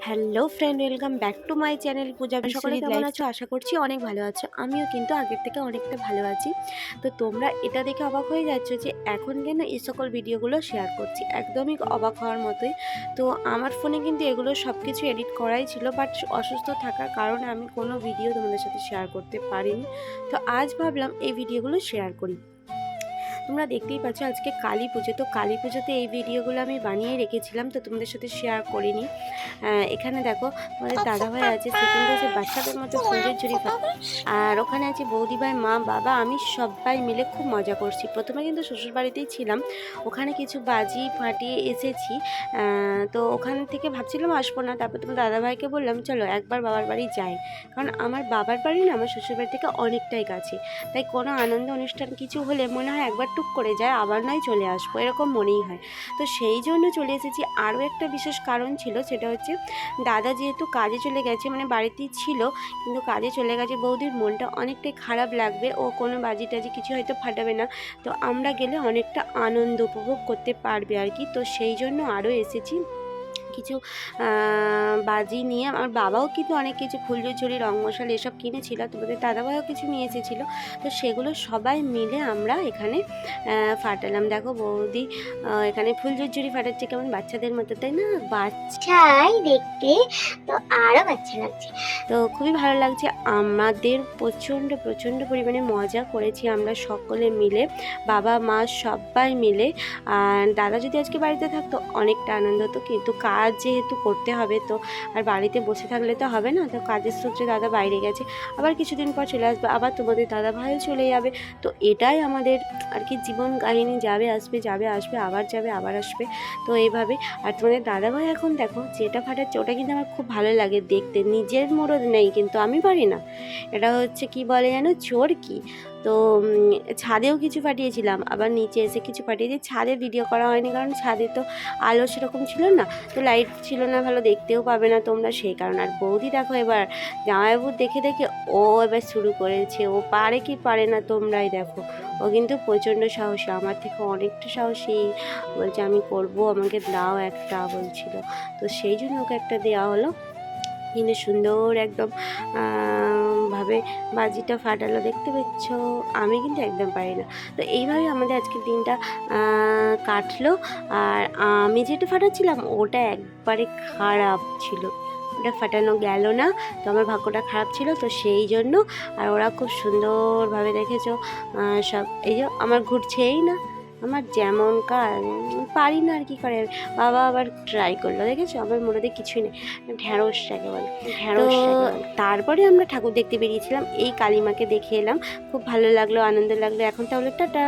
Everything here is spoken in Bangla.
Hello friend, welcome back to my channel Puja. সকলে কেমন আছো? আশা করছি অনেক ভালো আছো। আমিও কিন্তু আগের থেকে অনেকটা ভালো আছি। তো তোমরা এটা দেখে অবাক হয়ে যাচ্ছ যে এখন কেন এই সকল ভিডিওগুলো শেয়ার করছি, একদমই অবাক হওয়ার মতোই। তো আমার ফোনে কিন্তু এগুলো সব কিছু এডিট করাই ছিল, বাট অসুস্থ থাকার কারণে আমি কোনো ভিডিও তোমাদের সাথে শেয়ার করতে পারিনি। তো আজ ভাবলাম এই ভিডিওগুলো শেয়ার করি। তোমরা দেখতেই পাচ্ছ আজকে কালী পুজো, তো কালী পুজোতে এই ভিডিওগুলো আমি বানিয়ে রেখেছিলাম, তো তোমাদের সাথে শেয়ার করিনি। এখানে দেখো আমাদের দাদাভাই আছে, সেখানে যে বাচ্চাদের মধ্যে ফুলের ঝুড়ি ফাটে, আর ওখানে আছে বৌদিভাই, মা, বাবা, আমি সবাই মিলে খুব মজা করছি। প্রথমে কিন্তু শ্বশুর বাড়িতেই ছিলাম, ওখানে কিছু বাজি ফাটিয়ে এসেছি। তো ওখান থেকে ভাবছিলাম আসবো না, তারপর তোমার দাদাভাইকে বললাম চলো একবার বাবার বাড়ি যাই, কারণ আমার বাবার বাড়ি না আমার শ্বশুর বাড়ি থেকে অনেকটাই কাছে। তাই কোনো আনন্দ অনুষ্ঠান কিছু হলে মনে হয় একবার টুক করে যায়, আবার নয় চলে আসবো, এরকম মনেই হয়। তো সেই জন্য চলে এসেছি। আরও একটা বিশেষ কারণ ছিল, সেটা হচ্ছে দাদা যেহেতু কাজে চলে গেছে, মানে বাড়িতেই ছিল কিন্তু কাজে চলে গেছে, বৌদির মনটা অনেকটাই খারাপ লাগবে, ও কোনো বাজি টাজি কিছু হয়তো ফাটাবে না, তো আমরা গেলে অনেকটা আনন্দ উপভোগ করতে পারবে আর কি। তো সেই জন্য আরও এসেছি কিছু বাজি নিয়ে। আমার বাবাও কিন্তু অনেক কিছু ফুলঝুরি, রং মশাল এসব কিনেছিল, তোমাদের দাদাভাইও কিছু নিয়ে এসেছিলো। তো সেগুলো সবাই মিলে আমরা এখানে ফাটালাম। দেখো বৌদি এখানে ফুলঝুরি ফাটাচ্ছে, কেমন বাচ্চাদের মতো, তাই না? বাচ্চাই দেখতে, তো আরও বাচ্চা লাগছে, তো খুবই ভালো লাগছে। আমাদের প্রচণ্ড প্রচণ্ড পরিমাণে মজা করেছি আমরা সকলে মিলে, বাবা মা সবাই মিলে। আর দাদা যদি আজকে বাড়িতে থাকতো অনেকটা আনন্দ হতো, কিন্তু কাজ যেহেতু করতে হবে, তো আর বাড়িতে বসে থাকলে তো হবে না, তো কাজের সূত্রে দাদা বাইরে গেছে, আবার কিছুদিন পর চলে আসবে, আবার তোমাদের দাদা ভাইও চলে যাবে। তো এটাই আমাদের আর কি জীবন কাহিনী, যাবে আসবে, যাবে আসবে, আবার যাবে আবার আসবে, তো এইভাবে। আর তোমাদের দাদা ভাই এখন দেখো যেটা ফাটাচ্ছে, ওটা কিন্তু আমার খুব ভালো লাগে দেখতে। নিজের মরদ নেই কিন্তু আমি পারি না, এটা হচ্ছে কি বলে যেন, চোরকি। তো ছাদেও কিছু পাঠিয়েছিলাম, আবার নিচে এসে কিছু পাঠিয়েছি। ছাদে ভিডিও করা হয়নি, কারণ ছাদে তো আলো সেরকম ছিল না, তো লাইট ছিল না, ভালো দেখতেও পাবে না তোমরা, সেই কারণে। আর বৌদি দেখো এবার জামাইবাবু দেখে দেখে ও এবার শুরু করেছে, ও পারে কি পারে না তোমরাই দেখো। ও কিন্তু প্রচণ্ড সাহসী, আমার থেকে অনেকটা সাহসী। বলছে আমি করব, আমাকে দাও একটা বলছিল, তো সেই জন্য ওকে একটা দেওয়া হলো। কিন্তু সুন্দর একদম ভাবে বাজিটা ফাটালো, দেখতে পাচ্ছ। আমি কিন্তু একদম পারি না। তো এইভাবে আমাদের আজকের দিনটা কাটলো। আর আমি যেটা ফাটাচ্ছিলাম ওটা একবারে খারাপ ছিল, ওটা ফাটানো গেল না, তো আমার ভাগ্যটা খারাপ ছিল, তো সেই জন্য। আর ওরা খুব সুন্দরভাবে দেখেছো সব, এই যে আমার ঘুরছেই না, আমার যেমন কাজ পারি না আর কি করে। বাবা আবার ট্রাই করলো, দেখেছো আমার মনে কিছুই নেই, ঢ্যাঁড়সটাকে বলে, তারপরে আমরা ঠাকুর দেখতে বেরিয়েছিলাম, এই কালী মাকে দেখে এলাম, খুব ভালো লাগলো, আনন্দ লাগলো। এখন তাহলে টাটা।